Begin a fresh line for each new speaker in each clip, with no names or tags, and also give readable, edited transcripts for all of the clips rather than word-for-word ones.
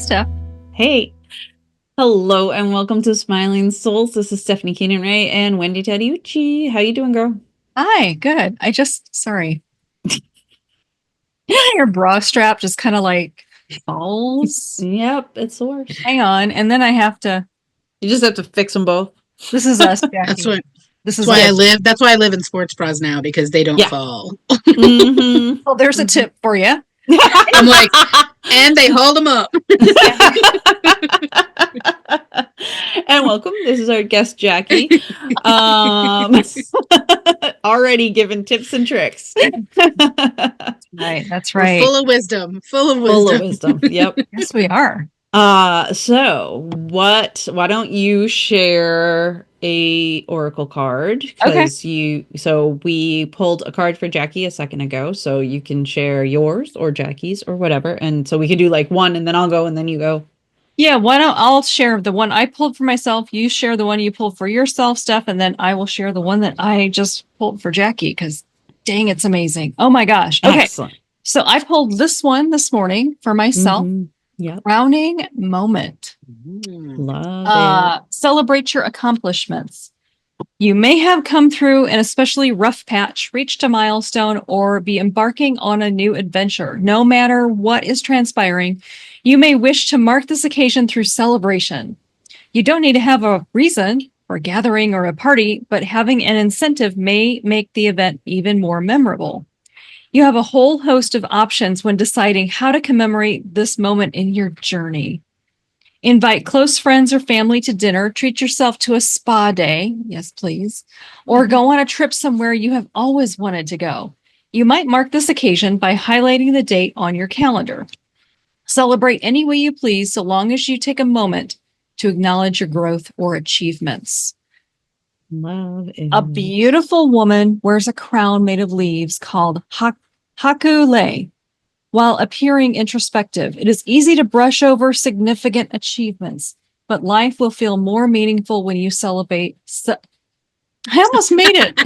Steph.
Hey, hello, and welcome to Smiling Souls. This is Stephanie Keenan Ray and Wendy Tadiucci. How you doing, girl?
Hi, good. Sorry. Your bra strap just kind of like falls.
Yep, it's the worst.
Hang on. And then I have to.
You just have to fix them both.
This is us,
That's
Jackie.
what.
This
That's
is
why I
it.
live. That's why I live in sports bras now, because they don't
Yeah.
fall.
Mm-hmm.
Well, there's a tip for you.
I'm like, and they hold them up.
And welcome. This is our guest, Jackie. Already given tips and tricks.
Right. That's
We're
right.
full of wisdom. Full of wisdom.
Full of wisdom. Yep.
Yes, we are.
So why don't you share a oracle card?
Okay.
So we pulled a card for Jackie a second ago, so you can share yours or Jackie's or whatever. And so we can do like one and then I'll go and then you go.
Yeah, why don't I'll share the one I pulled for myself. You share the one you pulled for yourself, Steph, and then I will share the one that I just pulled for Jackie because dang, it's amazing. Oh my gosh. Okay.
Excellent.
So I pulled this one this morning for myself.
Mm-hmm. Yep.
Crowning moment.
Love it.
Celebrate your accomplishments. You may have come through an especially rough patch, reached a milestone, or be embarking on a new adventure. No matter what is transpiring, you may wish to mark this occasion through celebration. You don't need to have a reason for a gathering or a party, but having an incentive may make the event even more memorable. You have a whole host of options when deciding how to commemorate this moment in your journey. Invite close friends or family to dinner, treat yourself to a spa day, yes, please, or go on a trip somewhere you have always wanted to go. You might mark this occasion by highlighting the date on your calendar. Celebrate any way you please, so long as you take a moment to acknowledge your growth or achievements.
Love it.
A beautiful woman wears a crown made of leaves called hakule. While appearing introspective, it is easy to brush over significant achievements, but life will feel more meaningful when you celebrate. I almost made it.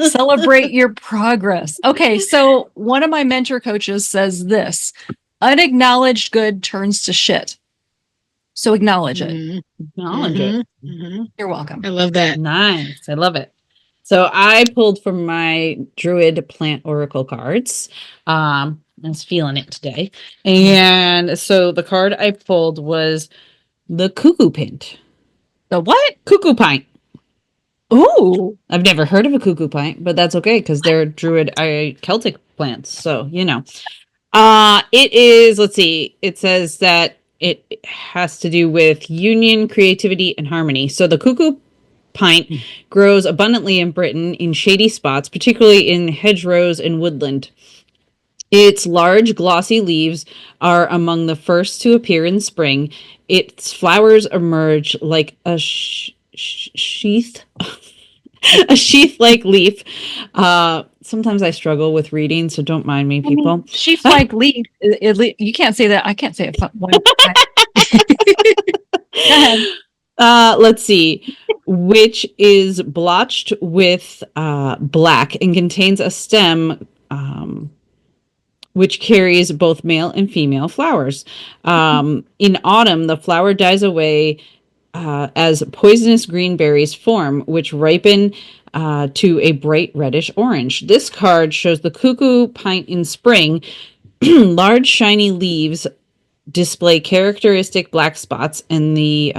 Celebrate your progress. Okay, so one of my mentor coaches says this: unacknowledged good turns to shit. So acknowledge it.
Mm-hmm.
Acknowledge it.
Mm-hmm.
You're welcome.
I love that.
Nice. I love it. So I pulled from my Druid Plant Oracle cards. I was feeling it today. And so the card I pulled was the Cuckoo Pint.
The what?
Cuckoo Pint.
Ooh.
I've never heard of a cuckoo pint, but that's okay because they're Druid Celtic plants. So, it is, let's see, it says that it has to do with union, creativity, and harmony. So the cuckoo pint grows abundantly in Britain in shady spots, particularly in hedgerows and woodland. Its large, glossy leaves are among the first to appear in spring. Its flowers emerge like a sheath, a sheath-like leaf. Sometimes I struggle with reading, so don't mind me, people.
Sheath-like leaf. You can't say that. I can't say it. Go ahead.
Let's see, which is blotched with black and contains a stem which carries both male and female flowers. In autumn, the flower dies away as poisonous green berries form, which ripen to a bright reddish orange. This card shows the cuckoo pint in spring. Large shiny leaves display characteristic black spots, and the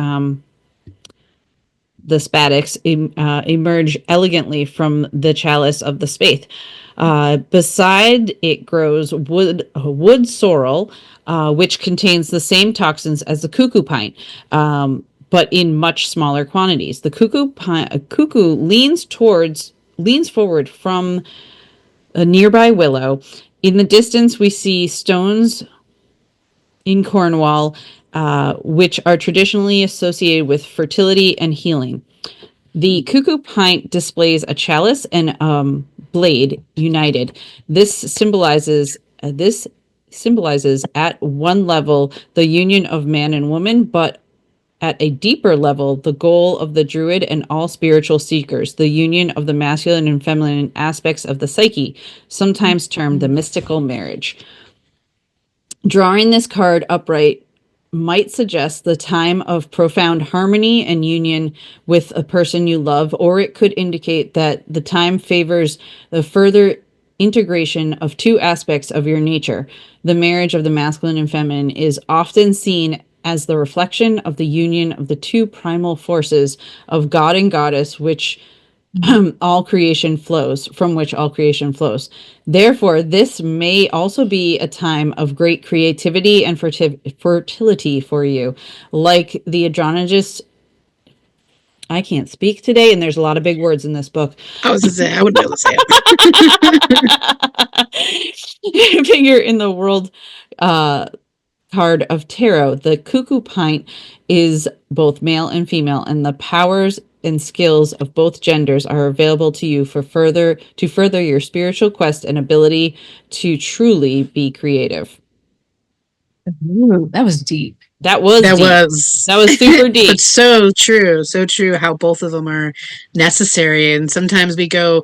spadix emerge elegantly from the chalice of the spathe. Beside it grows wood sorrel, which contains the same toxins as the cuckoo pint, but in much smaller quantities. The cuckoo leans forward from a nearby willow. In the distance, we see stones in Cornwall, which are traditionally associated with fertility and healing. The cuckoo pint displays a chalice and blade united. This symbolizes at one level the union of man and woman, but at a deeper level, the goal of the Druid and all spiritual seekers, the union of the masculine and feminine aspects of the psyche, sometimes termed the mystical marriage. Drawing this card upright might suggest the time of profound harmony and union with a person you love, or it could indicate that the time favors the further integration of two aspects of your nature. The marriage of the masculine and feminine is often seen as the reflection of the union of the two primal forces of God and Goddess, which all creation flows, from which all creation flows. Therefore, this may also be a time of great creativity and fertility for you. Like the androgynous, I can't speak today, and there's a lot of big words in this book.
I was gonna say, I wouldn't be able to say it.
Figure in the world card of tarot. The cuckoo pint is both male and female, and the powers and skills of both genders are available to you for further your spiritual quest and ability to truly be creative.
Ooh, that was deep.
That was super deep.
But so true how both of them are necessary. And sometimes we go,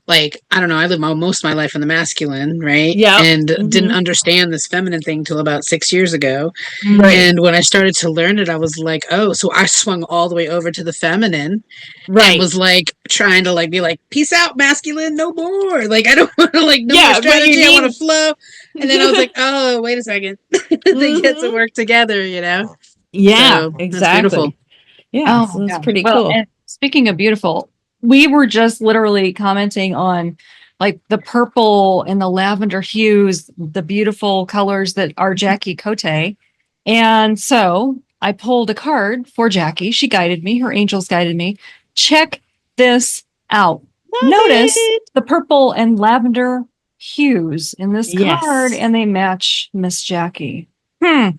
like, I don't know, I lived most of my life in the masculine, right?
Yeah.
And didn't understand this feminine thing till about 6 years ago.
Right.
And when I started to learn it, I was like, oh, so I swung all the way over to the feminine.
Right.
And was like trying to like be like, peace out, masculine, no more. Like, I don't want to like no more strategy, I want to flow. And then I was like, oh, wait a second. They get to work together, you know?
Yeah,
So,
exactly.
That's beautiful.
Yeah,
Oh,
that's
yeah.
pretty
Well,
cool.
and speaking of beautiful, we were just literally commenting on like the purple and the lavender hues, the beautiful colors that are Jackie Cote. And so I pulled a card for Jackie. She guided me. Her angels guided me. Check this out. Notice the purple and lavender hues in this card, and they match Miss Jackie. Yay!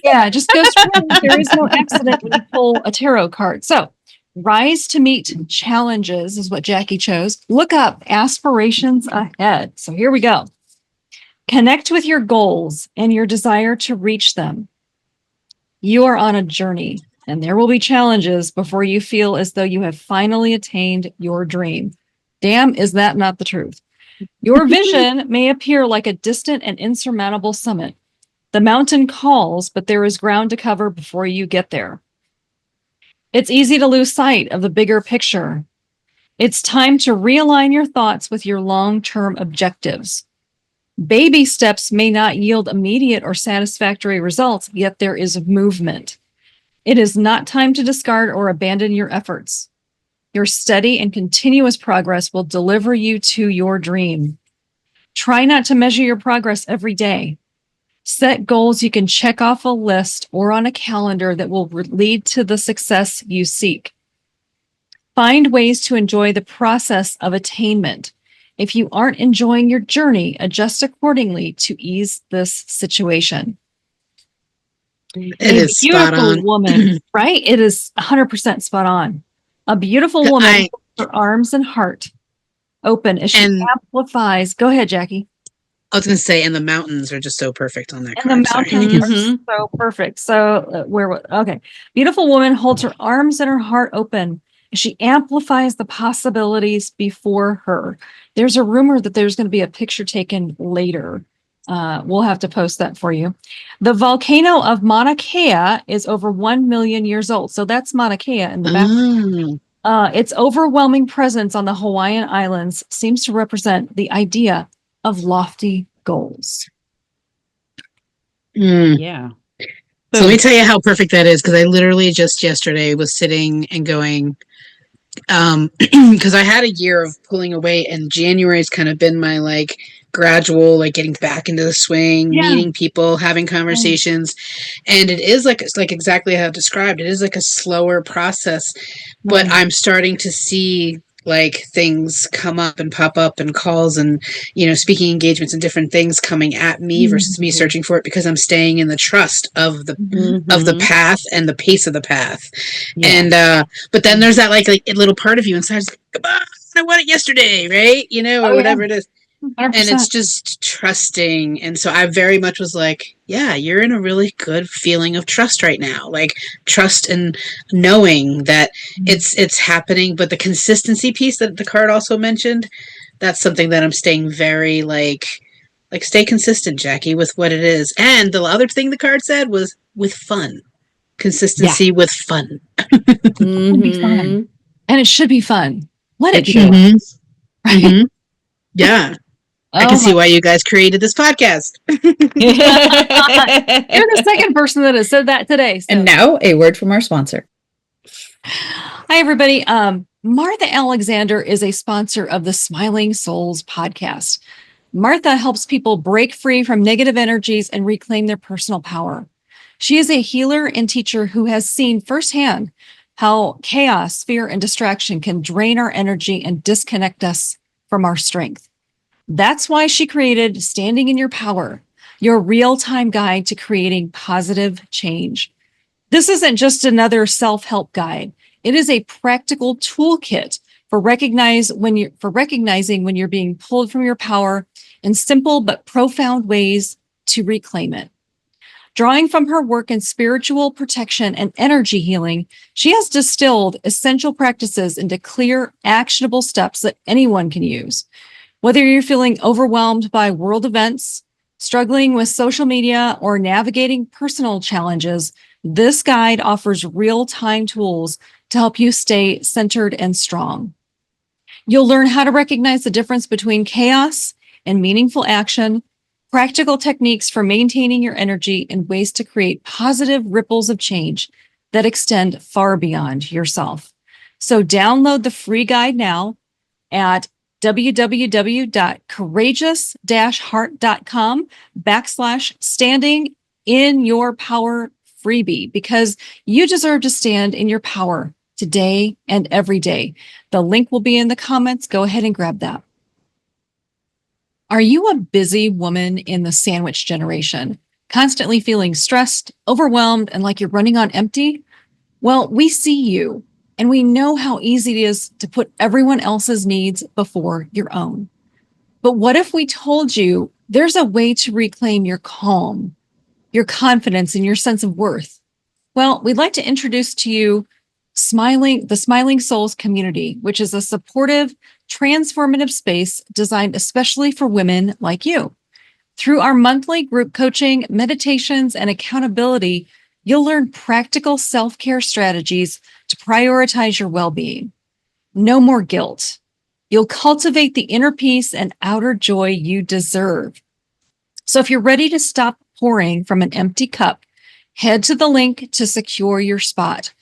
Yeah, just goes to prove there is no accident when you pull a tarot card. So, rise to meet challenges is what Jackie chose. Look up aspirations ahead. So, here we go. Connect with your goals and your desire to reach them. You are on a journey, and there will be challenges before you feel as though you have finally attained your dream. Damn, is that not the truth? Your vision may appear like a distant and insurmountable summit. The mountain calls, but there is ground to cover before you get there. It's easy to lose sight of the bigger picture. It's time to realign your thoughts with your long-term objectives. Baby steps may not yield immediate or satisfactory results, yet there is movement. It is not time to discard or abandon your efforts. Your steady and continuous progress will deliver you to your dream. Try not to measure your progress every day. Set goals you can check off a list or on a calendar that will lead to the success you seek. Find ways to enjoy the process of attainment. If you aren't enjoying your journey, adjust accordingly to ease this situation.
It is spot on.
Woman, right? It is 100% spot on. A beautiful woman, her arms and heart open as she amplifies. Go ahead, Jackie.
I was going to say, and the mountains are just so perfect on that card.
And the mountains are so perfect. So okay. Beautiful woman holds her arms and her heart open. She amplifies the possibilities before her. There's a rumor that there's going to be a picture taken later. We'll have to post that for you. The volcano of Mauna Kea is over 1 million years old. So that's Mauna Kea in the back. Its overwhelming presence on the Hawaiian Islands seems to represent the idea of lofty goals.
Yeah.
So let me tell you how perfect that is, because I literally just yesterday was sitting and going, because I had a year of pulling away, and January's kind of been my like gradual, like getting back into the swing, meeting people, having conversations. And it is like, it's like exactly how I described. It is like a slower process, but I'm starting to see like things come up and pop up and calls and, you know, speaking engagements and different things coming at me versus me searching for it, because I'm staying in the trust of the path and the pace of the path. And, but then there's that like a little part of you inside, like, come on, I want it yesterday, right? You know, or whatever it is.
100%.
And it's just trusting. And so I very much was like, yeah, you're in a really good feeling of trust right now. Like trust and knowing that it's happening. But the consistency piece that the card also mentioned, that's something that I'm staying very like Like, stay consistent, Jackie, with what it is. And the other thing the card said was with fun. Consistency with fun.
It should be fun. And it should be fun. Let it
It
be.
should.
Right?
Mhm. Yeah. I can
Oh
see
my.
why you guys created this podcast.
You're the second person that has said that today. So.
And now a word from our sponsor.
Hi, everybody. Martha Alexander is a sponsor of the Smiling Souls podcast. Martha helps people break free from negative energies and reclaim their personal power. She is a healer and teacher who has seen firsthand how chaos, fear, and distraction can drain our energy and disconnect us from our strength. That's why she created Standing in Your Power, your real-time guide to creating positive change. This isn't just another self-help guide. It is a practical toolkit for recognizing when you're being pulled from your power in simple but profound ways to reclaim it. Drawing from her work in spiritual protection and energy healing, she has distilled essential practices into clear, actionable steps that anyone can use. Whether you're feeling overwhelmed by world events, struggling with social media, or navigating personal challenges, this guide offers real-time tools to help you stay centered and strong. You'll learn how to recognize the difference between chaos and meaningful action, practical techniques for maintaining your energy, and ways to create positive ripples of change that extend far beyond yourself. So download the free guide now at www.courageous-heart.com/standing in your power freebie, because you deserve to stand in your power today and every day. The link will be in the comments. Go ahead and grab that. Are you a busy woman in the sandwich generation, constantly feeling stressed, overwhelmed, and like you're running on empty? Well, we see you. And we know how easy it is to put everyone else's needs before your own. But what if we told you there's a way to reclaim your calm, your confidence, and your sense of worth? Well, we'd like to introduce to you the Smiling Souls community, which is a supportive, transformative space designed especially for women like you. Through our monthly group coaching, meditations, and accountability, you'll learn practical self-care strategies to prioritize your well-being. No more guilt. You'll cultivate the inner peace and outer joy you deserve. So if you're ready to stop pouring from an empty cup, head to the link to secure your spot,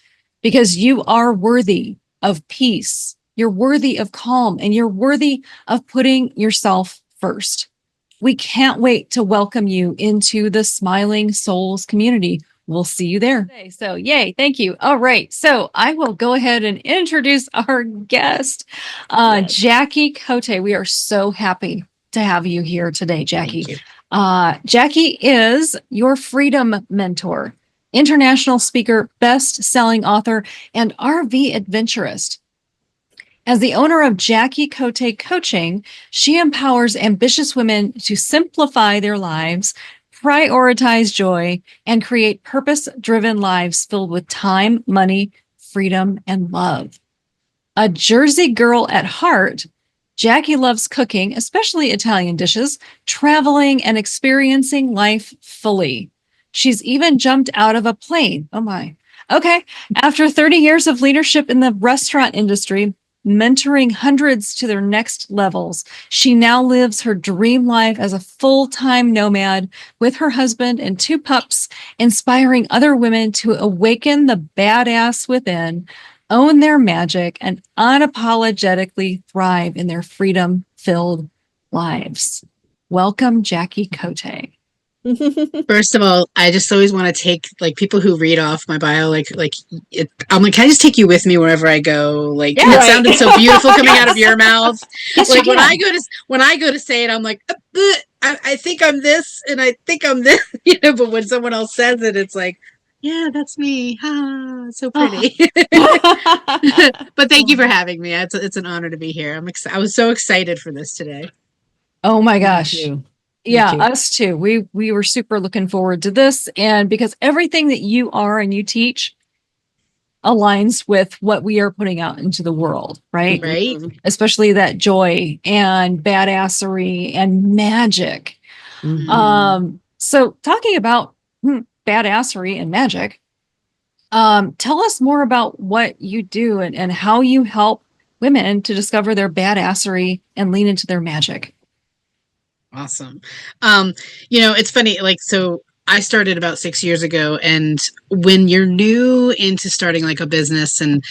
because you are worthy of peace. You're worthy of calm, and you're worthy of putting yourself first. We can't wait to welcome you into the Smiling Souls community. We'll see you there. So yay, thank you. All right, so I will go ahead and introduce our guest, Jackie Cote. We are so happy to have you here today, Jackie. Jackie is your freedom mentor, international speaker, best-selling author, and RV Adventurist. As the owner of Jackie Cote Coaching, she empowers ambitious women to simplify their lives, prioritize joy, and create purpose-driven lives filled with time, money, freedom, and love. A Jersey girl at heart, Jackie loves cooking, especially Italian dishes, traveling, and experiencing life fully. She's even jumped out of a plane. Oh my. Okay. After 30 years of leadership in the restaurant industry, mentoring hundreds to their next levels, she now lives her dream life as a full-time nomad with her husband and 2 pups, inspiring other women to awaken the badass within, own their magic, and unapologetically thrive in their freedom-filled lives. Welcome, Jackie Cote.
First of all, I just always want to take like people who read off my bio, I'm like, can I just take you with me wherever I go? Like,
Yeah,
it sounded so beautiful coming out of your mouth.
Yes,
Like
you
when
can.
I go to say it, I'm like, I think I'm this, and I think I'm this, But when someone else says it, it's like, yeah, that's me. Ha, so pretty. But thank you for having me. It's an honor to be here. I was so excited for this today.
Oh my gosh.
Me
Yeah,
too.
us too. We were super looking forward to this, and because everything that you are and you teach aligns with what we are putting out into the world, right?
Right?
Especially that joy and badassery and magic. So talking about badassery and magic, tell us more about what you do and how you help women to discover their badassery and lean into their magic.
Awesome. It's funny, like, so I started about 6 years ago, and when you're new into starting like a business, and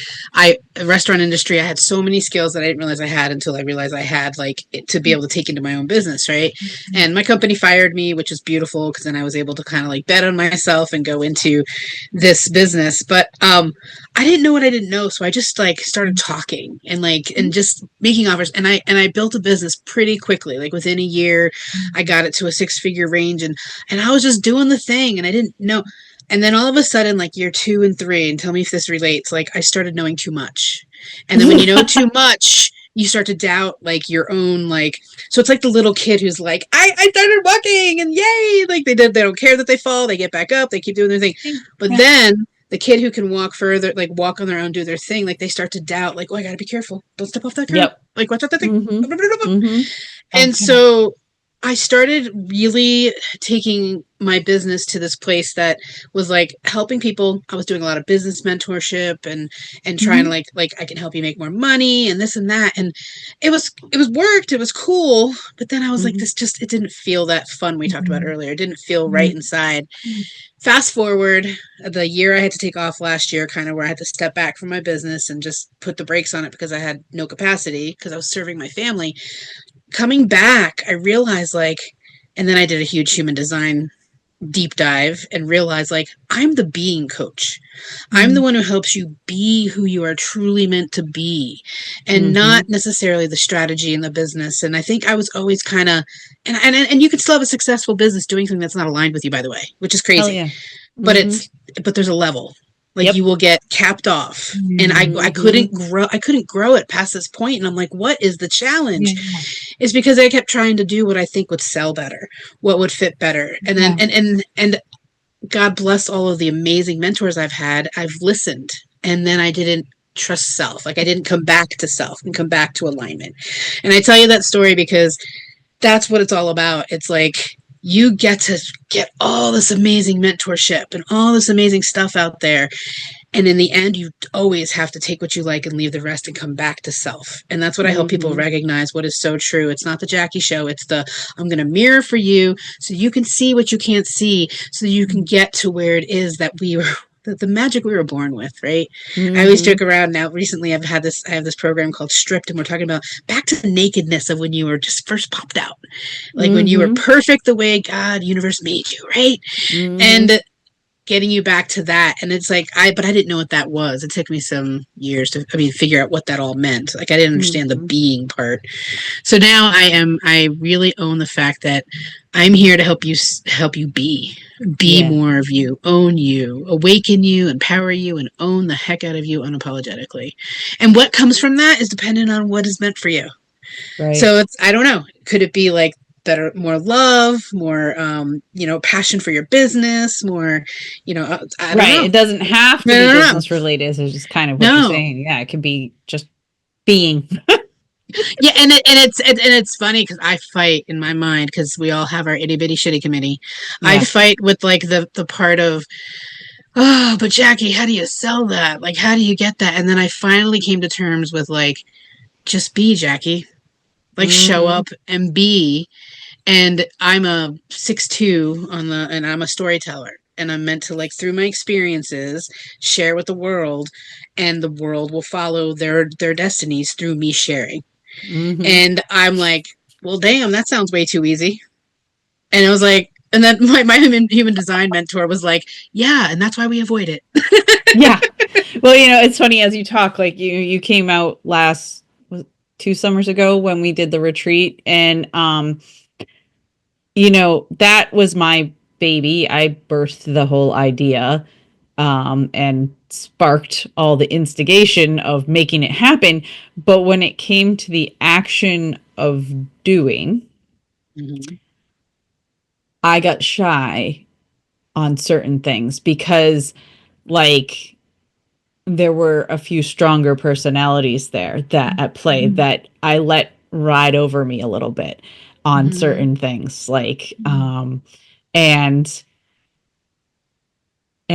restaurant industry, I had so many skills that I didn't realize I had until I realized I had like to be able to take into my own business, right? And my company fired me, which was beautiful because then I was able to kind of like bet on myself and go into this business. But I didn't know what I didn't know, so I just like started talking and just making offers, and I built a business pretty quickly. Like within a year, I got it to a 6-figure range, and I was just doing the thing, and I didn't know. And then all of a sudden, like year 2 and 3, and tell me if this relates, like I started knowing too much. And then when you know too much, you start to doubt like your own, like, so it's like the little kid who's like, I started walking and yay, like they don't care that they fall, they get back up, they keep doing their thing. But then the kid who can walk further, like walk on their own, do their thing, like they start to doubt, like, oh, I gotta be careful, don't step off that curb.
Yep.
Like watch out that thing.
Mm-hmm.
And so I started really taking my business to this place that was like helping people. I was doing a lot of business mentorship and trying to like I can help you make more money and this and that. And it was worked. It was cool. But then I was like, it didn't feel that fun we talked about earlier. It didn't feel right inside. Fast forward the year I had to take off last year, kind of where I had to step back from my business and just put the brakes on it because I had no capacity because I was serving my family. Coming back, I realized and then I did a huge human design deep dive and realized I'm the being coach. I'm the one who helps you be who you are truly meant to be and not necessarily the strategy in the business. And I think I was always kind of, and you can still have a successful business doing something that's not aligned with you, by the way, which is crazy.
Yeah.
But there's a level. You will get capped off, and I couldn't grow it past this point. And I'm like, what is the challenge? It's because I kept trying to do what I think would sell better, what would fit better. And then, and God bless all of the amazing mentors I've had. I've listened, and then I didn't trust self. I didn't come back to self and come back to alignment. And I tell you that story because that's what it's all about. It's like, you get to get all this amazing mentorship and all this amazing stuff out there. And in the end, you always have to take what you like and leave the rest and come back to self. And that's what I help people recognize what is so true. It's not the Jackie show. It's I'm going to mirror for you so you can see what you can't see, so you can get to where it is that the magic we were born with, right? I always joke around now. Recently, I have this program called Stripped, and we're talking about back to the nakedness of when you were just first popped out, when you were perfect the way God, universe made you, right? And getting you back to that. And it's but I didn't know what that was. It took me some years to, figure out what that all meant. I didn't understand the being part. So now I really own the fact that I'm here to help you be more of you, own you, awaken you, empower you, and own the heck out of you unapologetically. And what comes from that is dependent on what is meant for you. Right. So I don't know. Could it be better, more love, more, passion for your business, more, I don't know.
It doesn't have to be business related. It's just kind of what you're saying. Yeah. It could be just being.
Yeah. And it's funny because I fight in my mind because we all have our itty bitty shitty committee. Yeah. I fight with the part of, oh, but Jackie, how do you sell that? How do you get that? And then I finally came to terms with just be, Jackie, show up and be. And I'm a 6'2" and I'm a storyteller, and I'm meant to through my experiences share with the world, and the world will follow their destinies through me sharing. And I'm well, damn, that sounds way too easy. And I was and then my human design mentor was yeah, and that's why we avoid it.
Yeah. Well, it's funny as you talk, you came out last 2 summers ago when we did the retreat, and that was my baby. I birthed the whole idea and sparked all the instigation of making it happen. But when it came to the action of doing, I got shy on certain things because there were a few stronger personalities there that at play that I let ride over me a little bit. on
Mhm.
certain things, like and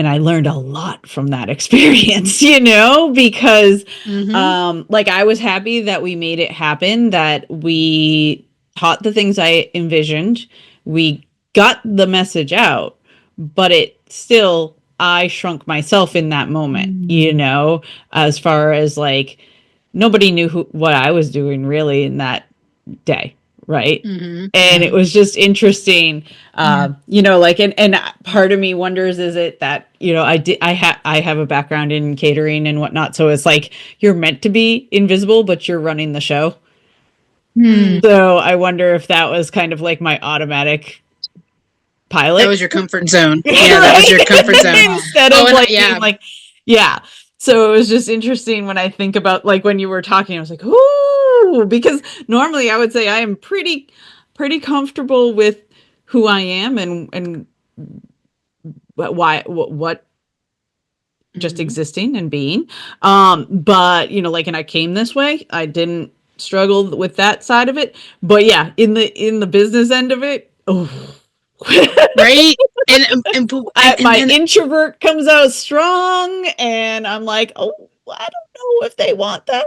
I learned a lot from that experience, because like I was happy that we made it happen, that we taught the things I envisioned, we got the message out, but I shrunk myself in that moment, as far as like nobody knew what I was doing really in that day, right?
Mhm.
And it was just interesting, like, and part of me wonders, is it that, I have a background in catering and whatnot, so it's like you're meant to be invisible, but you're running the show. So I wonder if that was kind of like my automatic pilot.
That was your comfort zone. Yeah, that was your comfort zone.
Instead of being like, yeah. So it was just interesting when I think about, like, when you were talking, I was like, ooh, because normally I would say I am pretty comfortable with who I am and what just existing and being. But like, and I came this way, I didn't struggle with that side of it. But yeah, in the business end of it, oh.
Right. And
My introvert comes out strong, and I'm like, oh, I don't know if they want that.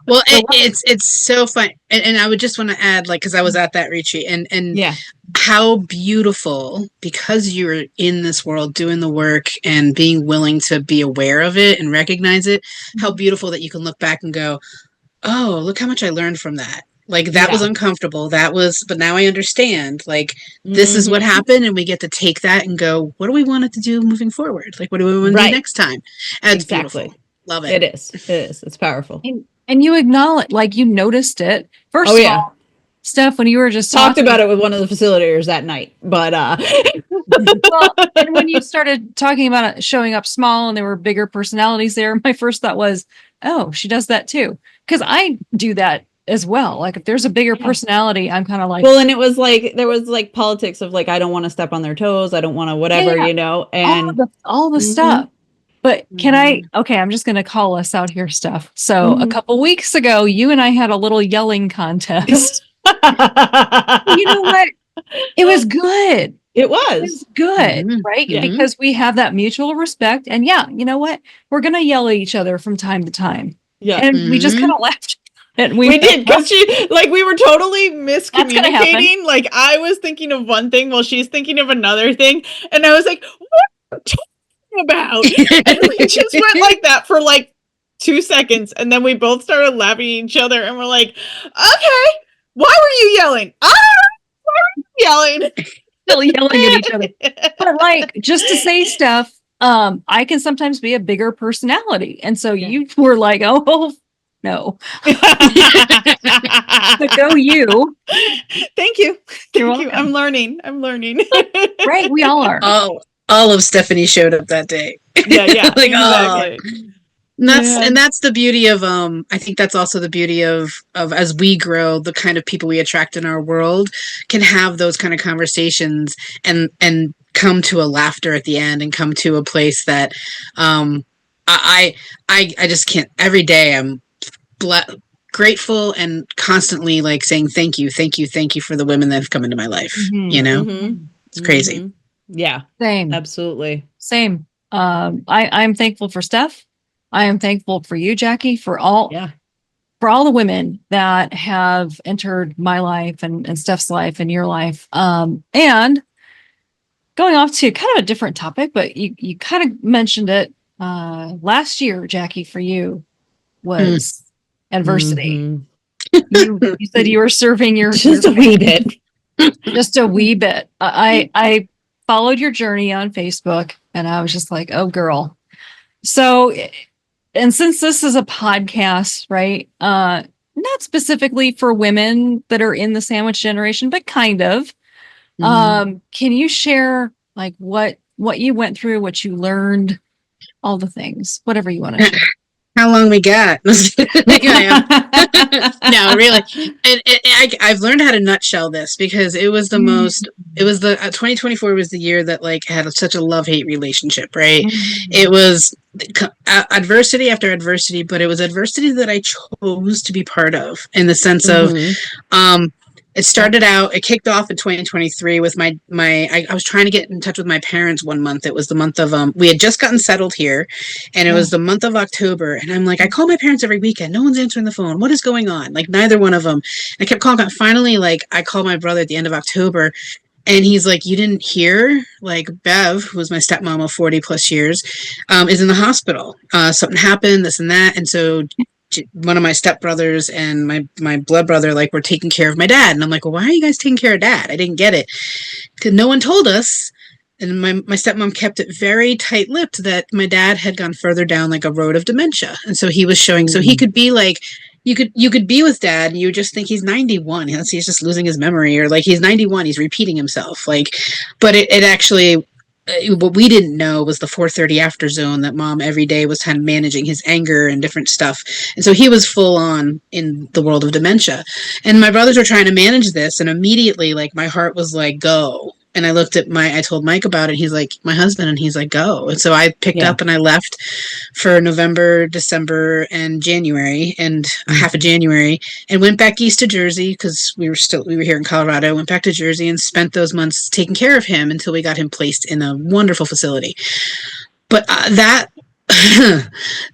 Well, it's so fun, and I would just want to add, like, because I was at that retreat, and
Yeah,
how beautiful, because you're in this world doing the work and being willing to be aware of it and recognize it, how beautiful that you can look back and go, oh, look how much I learned from that. Like, that was uncomfortable. But now I understand, like, this is what happened, and we get to take that and go, what do we want it to do moving forward? Like, what do we want to do next time? And it's beautiful. Love it.
It is. It's powerful.
And you acknowledge, like, you noticed it. First of all, Steph, when you were just
talked about it with one of the facilitators that night, but
well, and when you started talking about it showing up small and there were bigger personalities there, my first thought was, oh, she does that too. Because I do that as well. Like, if there's a bigger personality, I'm kind of like,
well, and it was like, there was like politics of like, I don't want to step on their toes, I don't want to whatever, and
all the stuff. But I'm just going to call us out here, Steph. So a couple weeks ago, you and I had a little yelling contest. You know what? It was good.
It was
good, right? Yeah. Because we have that mutual respect. And you know what? We're going to yell at each other from time to time. Yeah. And we just kind of laughed. And we
did, because we were totally miscommunicating. Like, I was thinking of one thing while she's thinking of another thing. And I was like, what are you talking about? And we just went like that for like 2 seconds. And then we both started laughing at each other. And we're like, okay, why were you yelling? I don't know. Why were you yelling?
Still yelling at each other. But like, just to say stuff, I can sometimes be a bigger personality. And so you were like, oh, no. But go you.
Thank you. Thank you. I'm learning.
Right. We all are.
All of Stephanie showed up that day.
Yeah.
Like,
exactly.
And that's the beauty of I think that's also the beauty of as we grow, the kind of people we attract in our world can have those kind of conversations and come to a laughter at the end and come to a place that I just can't. Every day I'm grateful and constantly like saying thank you for the women that have come into my life. It's crazy.
Yeah,
same,
absolutely
same. I'm thankful for Steph. I am thankful for you, Jackie, for all the women that have entered my life and Steph's life and your life. And going off to kind of a different topic, but you kind of mentioned it last year, Jackie, for you was adversity. You said you were serving your
just a wee bit.
Just a wee bit. I followed your journey on Facebook and I was just like, oh girl. So, and since this is a podcast, right? Not specifically for women that are in the sandwich generation, but kind of. Can you share like what you went through, what you learned, all the things, whatever you want to share?
How long we got? No, really. And I've learned how to nutshell this because it was the most. It was 2024 was the year that like had such a love-hate relationship, right? It was adversity after adversity, but it was adversity that I chose to be part of in the sense of, It started out, it kicked off in 2023 with I was trying to get in touch with my parents one month. It was the month of, we had just gotten settled here, and it was the month of October. And I'm like, I call my parents every weekend. No one's answering the phone. What is going on? Like, neither one of them. I kept calling. Finally, like, I called my brother at the end of October, and he's like, you didn't hear? Like, Bev, who was my stepmom of 40 plus years, is in the hospital. Something happened, this and that. And so one of my stepbrothers and my blood brother, like, were taking care of my dad. And I'm like, well, why are you guys taking care of dad? I didn't get it. Because no one told us. And my stepmom kept it very tight-lipped that my dad had gone further down, like, a road of dementia. And so he was showing, so he could be like, you could be with dad and you just think he's 91. He's just losing his memory, or like he's 91, he's repeating himself. Like, but it actually, what we didn't know was the 4:30 after zone that mom every day was kind of managing his anger and different stuff. And so he was full on in the world of dementia. And my brothers were trying to manage this. And immediately, like, my heart was like, go. And I told Mike about it. He's like, my husband, and he's like, go. And so I picked up and I left for November, December, and January, and half of January, and went back east to Jersey because we were here in Colorado. Went back to Jersey and spent those months taking care of him until we got him placed in a wonderful facility. But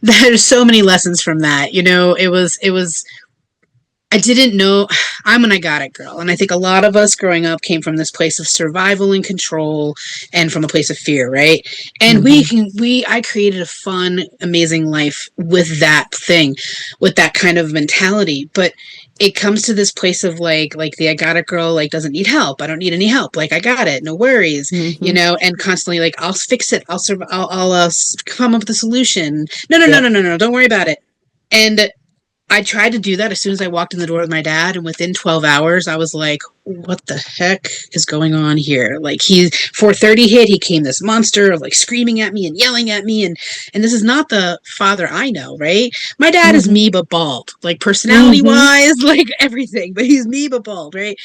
there's so many lessons from that. You know, it was. I didn't know. I'm an I got it girl. And I think a lot of us growing up came from this place of survival and control, and from a place of fear, right? And I created a fun, amazing life with that thing, with that kind of mentality. But it comes to this place of like the I got it girl, like, doesn't need help. I don't need any help. Like, I got it. No worries, you know, and constantly like, I'll fix it. I'll come up with a solution. No. Don't worry about it. And I tried to do that as soon as I walked in the door with my dad, and within 12 hours, I was like, what the heck is going on here? Like, 4:30 hit, he came this monster of like screaming at me and yelling at me, and this is not the father I know, right? My dad is me but bald, like personality-wise, like everything, but he's me but bald, right?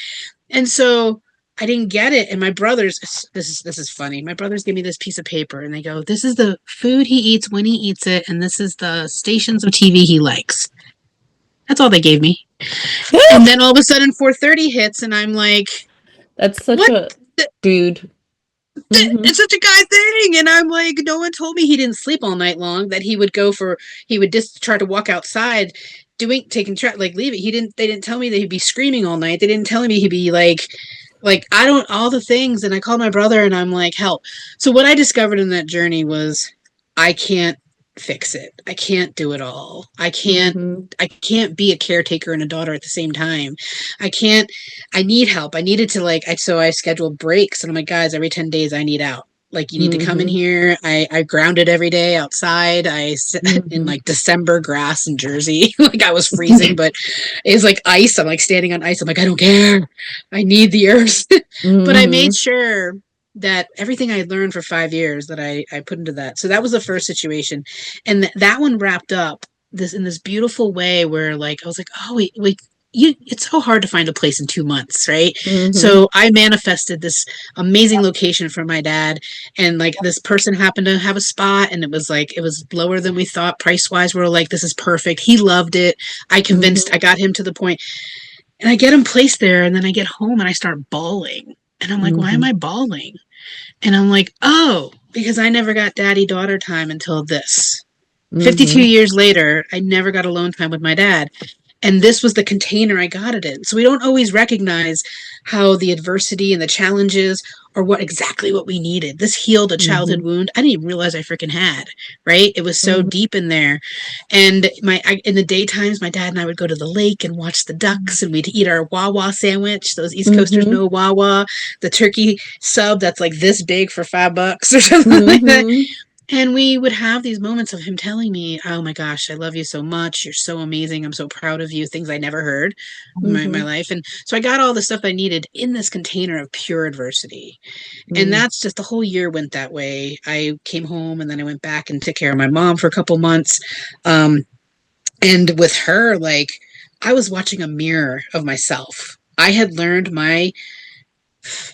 And so I didn't get it. And my brothers, this is funny. My brothers give me this piece of paper and they go, this is the food he eats when he eats it, and this is the stations of TV he likes. That's all they gave me. And then all of a sudden 4:30 hits and I'm like,
that's such a dude.
It's such a guy thing. And I'm like, no one told me he didn't sleep all night long, that he would just try to walk outside leave it. They didn't tell me that he'd be screaming all night. They didn't tell me he'd be like all the things. And I called my brother and I'm like, help. So what I discovered in that journey was, I can't fix it. I can't do it all. I can't be a caretaker and a daughter at the same time. I need help. I needed to so I scheduled breaks, and I'm like, guys, every 10 days I need out. Like, you need to come in here. I grounded every day outside. I sit in like December grass in Jersey. Like, I was freezing, but it's like ice. I'm like standing on ice. I'm like, I don't care. I need the earth. But I made sure that everything I learned for 5 years that I put into that. So that was the first situation. And that one wrapped up in this beautiful way where, like, I was like, oh, it's so hard to find a place in 2 months, right? So I manifested this amazing location for my dad, and like, this person happened to have a spot, and it was lower than we thought price-wise. We were like, this is perfect. He loved it. I got him to the point, and I get him placed there, and then I get home and I start bawling. And I'm like, why am I bawling? And I'm like, oh, because I never got daddy-daughter time until this. 52 years later, I never got alone time with my dad. And this was the container I got it in. So we don't always recognize how the adversity and the challenges are exactly what we needed. This healed a childhood wound I didn't even realize I freaking had, right? It was so deep in there. And in the daytimes, my dad and I would go to the lake and watch the ducks, and we'd eat our Wawa sandwich. Those East Coasters know Wawa, the turkey sub that's like this big for $5 or something like that. And we would have these moments of him telling me, oh my gosh, I love you so much. You're so amazing. I'm so proud of you. Things I never heard in my life. And so I got all the stuff I needed in this container of pure adversity. And that's just, the whole year went that way. I came home and then I went back and took care of my mom for a couple months. And with her, like, I was watching a mirror of myself. I had learned I'm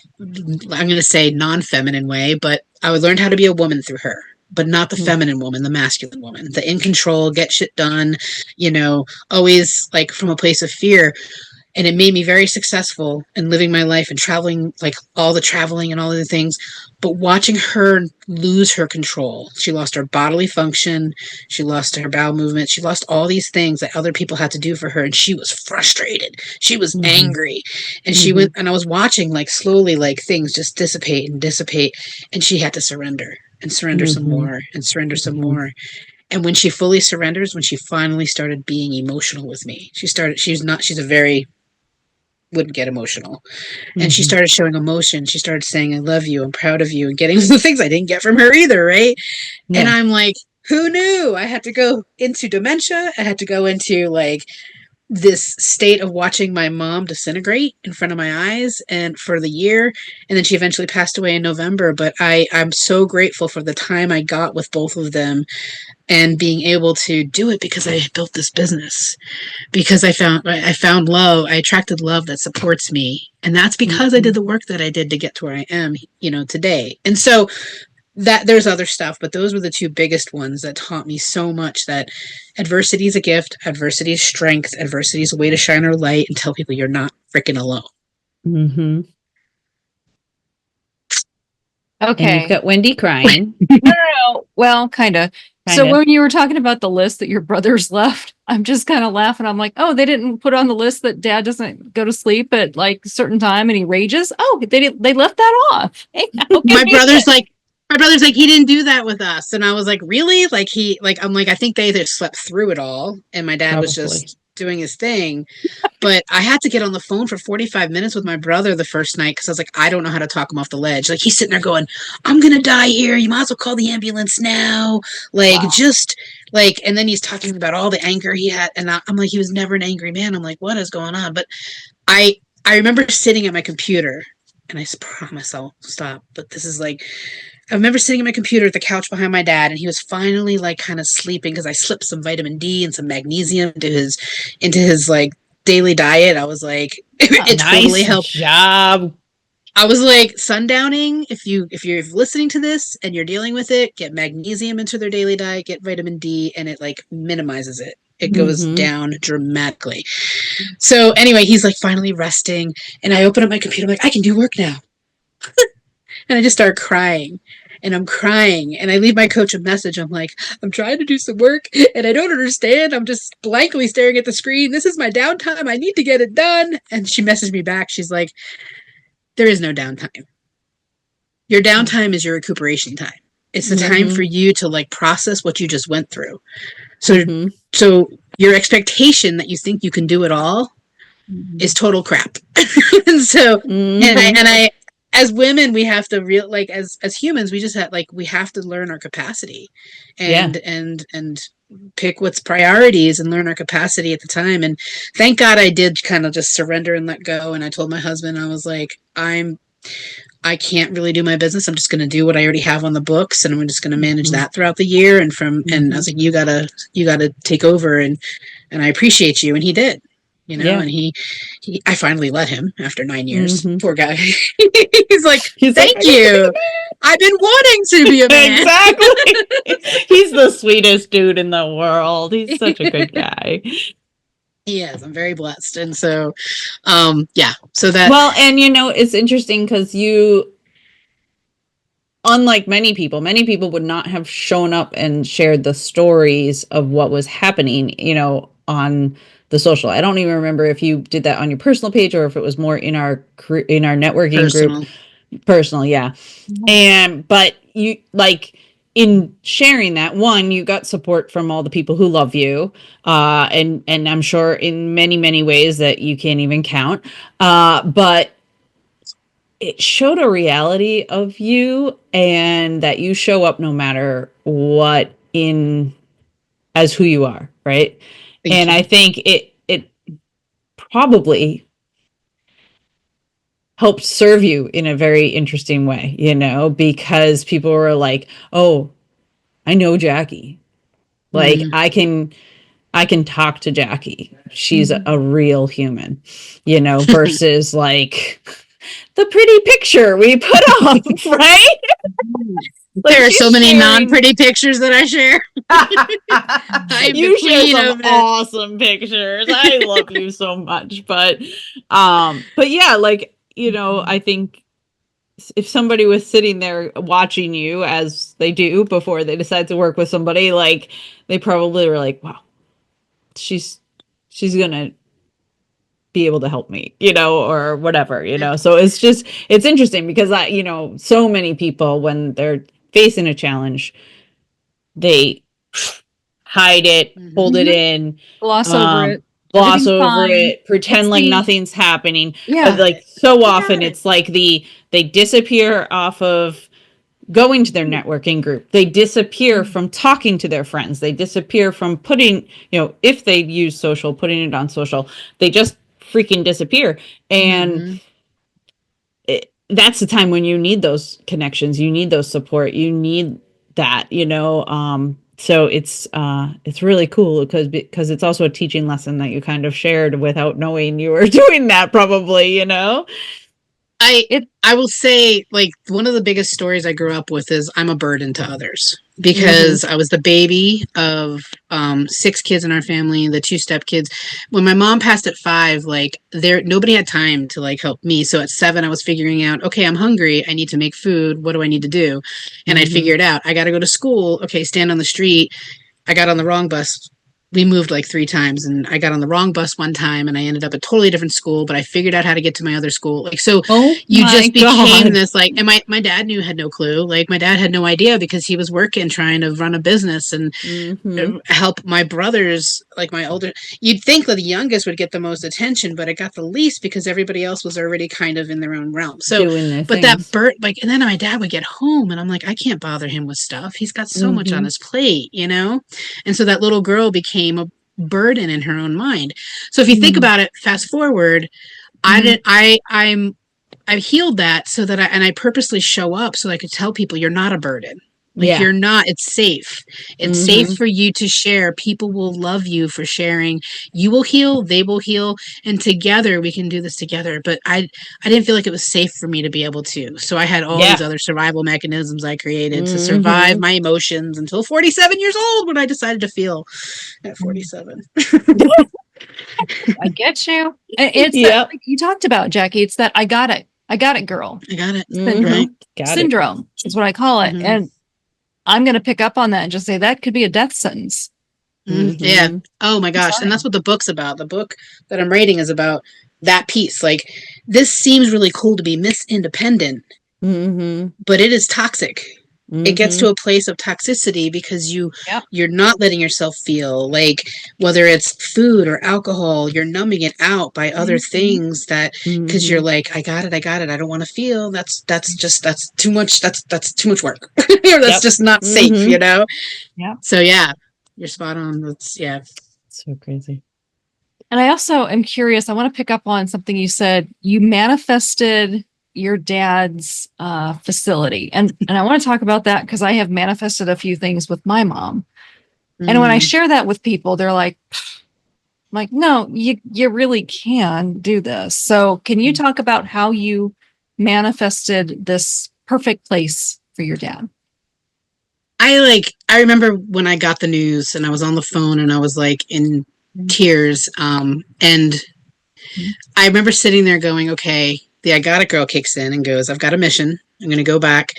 going to say non-feminine way, but I learned how to be a woman through her. But not the feminine woman, the masculine woman, the in control, get shit done, always like from a place of fear. and it made me very successful in living my life and traveling, like all the traveling and all of the things. But watching her lose her control, she lost her bodily function, she lost her bowel movement, she lost all these things that other people had to do for her, and she was frustrated, she was angry, and she went, and I was watching like slowly like things just dissipate and dissipate, and she had to surrender and surrender some more and surrender some more. And when she fully surrenders, when she finally started being emotional with me, she's a very, wouldn't get emotional. And she started showing emotion. She started saying, I love you, I'm proud of you, and getting the things I didn't get from her either, right? Yeah. And I'm like, who knew? I had to go into dementia. I had to go into like this state of watching my mom disintegrate in front of my eyes and for the year. And then she eventually passed away in November. But I'm so grateful for the time I got with both of them and being able to do it because I built this business, because I found love. I attracted love that supports me. And that's because I did the work that I did to get to where I am, today. And so that there's other stuff, but those were the two biggest ones that taught me so much, that adversity is a gift, adversity is strength, adversity is a way to shine our light and tell people you're not freaking alone.
Mm-hmm.
Okay.
And you've got Wendy crying.
No. Well, kind of. So when you were talking about the list that your brothers left, I'm just kind of laughing. I'm like, oh, they didn't put on the list that dad doesn't go to sleep at like a certain time and he rages. Oh, they left that off. Hey, okay.
My brother's like, he didn't do that with us. And I was like, really? I'm like, I think they either slept through it all and my dad was just doing his thing. But I had to get on the phone for 45 minutes with my brother the first night because I was like, I don't know how to talk him off the ledge. Like, he's sitting there going, I'm going to die here. You might as well call the ambulance now. Like, just like, and then he's talking about all the anger he had. And I'm like, he was never an angry man. I'm like, what is going on? But I remember sitting at my computer, and I promise I'll stop. But this is like, I remember sitting at my computer at the couch behind my dad, and he was finally like kind of sleeping because I slipped some vitamin D and some magnesium into his like daily diet. I was like, it totally helped.
Job.
I was like, sundowning, if you're listening to this and you're dealing with it, get magnesium into their daily diet, get vitamin D, and it like minimizes it. It goes down dramatically. So anyway, he's like finally resting, and I open up my computer. I'm like, I can do work now. And I just start crying, and I'm crying, and I leave my coach a message. I'm like, I'm trying to do some work and I don't understand. I'm just blankly staring at the screen. This is my downtime. I need to get it done. And she messaged me back. She's like, there is no downtime. Your downtime is your recuperation time. It's the time for you to like process what you just went through. So, so your expectation that you think you can do it all is total crap. And so, and I, as women, we have to as humans, we just have we have to learn our capacity and pick what's priorities and learn our capacity at the time. And thank God I did kind of just surrender and let go. And I told my husband, I was like, I can't really do my business. I'm just going to do what I already have on the books, and I'm just going to manage that throughout the year. And and I was like, you gotta take over, and I appreciate you. And he did. And he I finally let him after 9 years. Poor guy. He's like, thank you. I've been wanting to be a man.
Exactly. He's the sweetest dude in the world. He's such a good guy.
He is. I'm very blessed. And so, so that.
Well, and it's interesting because unlike many people would not have shown up and shared the stories of what was happening, on the social. I don't even remember if you did that on your personal page or if it was more in our networking group. Personal, yeah. But you in sharing that, one, you got support from all the people who love you, and I'm sure in many, many ways that you can't even count. But it showed a reality of you, and that you show up no matter what as who you are, right? Thank you. I think it probably helped serve you in a very interesting way, because people were like, oh, I know Jackie. Like I can talk to Jackie. She's a real human, versus like the pretty picture we put up, right?
There are so many
sharing-
non-pretty pictures that I share. I'm
you
the
share
queen
some
of it.
awesome pictures. I love you so much. But yeah, like, you know, I think if somebody was sitting there watching you as they do before they decide to work with somebody, like they probably were like, wow, she's gonna be able to help me, you know, or whatever, you know. So it's interesting because you know, so many people when they're facing a challenge, they hide it, hold it in,
Gloss over it.
gloss
Everything's
over
fine.
it, pretend
It's
like
the-
nothing's happening.
Yeah.
But like so
got
often
it.
it's like they disappear off of going to their networking group. They disappear from talking to their friends. They disappear from putting, you know, if they use social, putting it on social, they just freaking disappear. And that's the time when you need those connections, you need those support, you need that, you know. So it's really cool because it's also a teaching lesson that you kind of shared without knowing you were doing that, probably, you know.
I will say, like, one of the biggest stories I grew up with is I'm a burden to others because I was the baby of 6 kids in our family, the 2 step kids. When my mom passed at 5, like nobody had time to like help me. So at 7, I was figuring out, okay, I'm hungry. I need to make food. What do I need to do? And I'd figure it out. I got to go to school. Okay, stand on the street. I got on the wrong bus. We moved like 3 times and I got on the wrong bus one time and I ended up at a totally different school, but I figured out how to get to my other school. Like, so
Oh
you
my
just became
God.
this like, and my dad had no clue. Like my dad had no idea because he was working, trying to run a business and help my brothers, like my older, you'd think that the youngest would get the most attention, but it got the least because everybody else was already kind of in their own realm. So,
Doing their
but
things.
that like, and then my dad would get home and I'm like, I can't bother him with stuff. He's got so much on his plate, you know? And so that little girl became a burden in her own mind. So if you think about it, fast forward, I've healed that so that I purposely show up so I could tell people you're not a burden. Like you're not, it's safe. It's safe for you to share. People will love you for sharing. You will heal, they will heal, and together we can do this together. But I didn't feel like it was safe for me to be able to. So I had all these other survival mechanisms I created to survive my emotions until 47 years old when I decided to feel at 47.
I get you. It's that, like you talked about, Jackie. It's that I got it, girl.
I got it.
Syndrome.
Got
Syndrome is what I call it. And I'm going to pick up on that and just say that could be a death sentence.
Yeah. Oh my gosh. And that's what the book's about. The book that I'm writing is about that piece. Like, this seems really cool to be Miss Independent, but it is toxic. It gets to a place of toxicity because you're not letting yourself feel, like, whether it's food or alcohol, you're numbing it out by other things that, because you're like, I got it. I don't want to feel. That's too much. That's too much work. That's just not safe, you know?
Yeah.
So yeah, you're spot on. That's
so crazy.
And I also am curious. I want to pick up on something you said. You manifested your dad's facility. And I want to talk about that because I have manifested a few things with my mom. And when I share that with people, they're like, no, you really can do this. So can you talk about how you manifested this perfect place for your dad?
I remember when I got the news and I was on the phone and I was like in tears. And I remember sitting there going, okay, the I got it girl kicks in and goes, I've got a mission. I'm going to go back.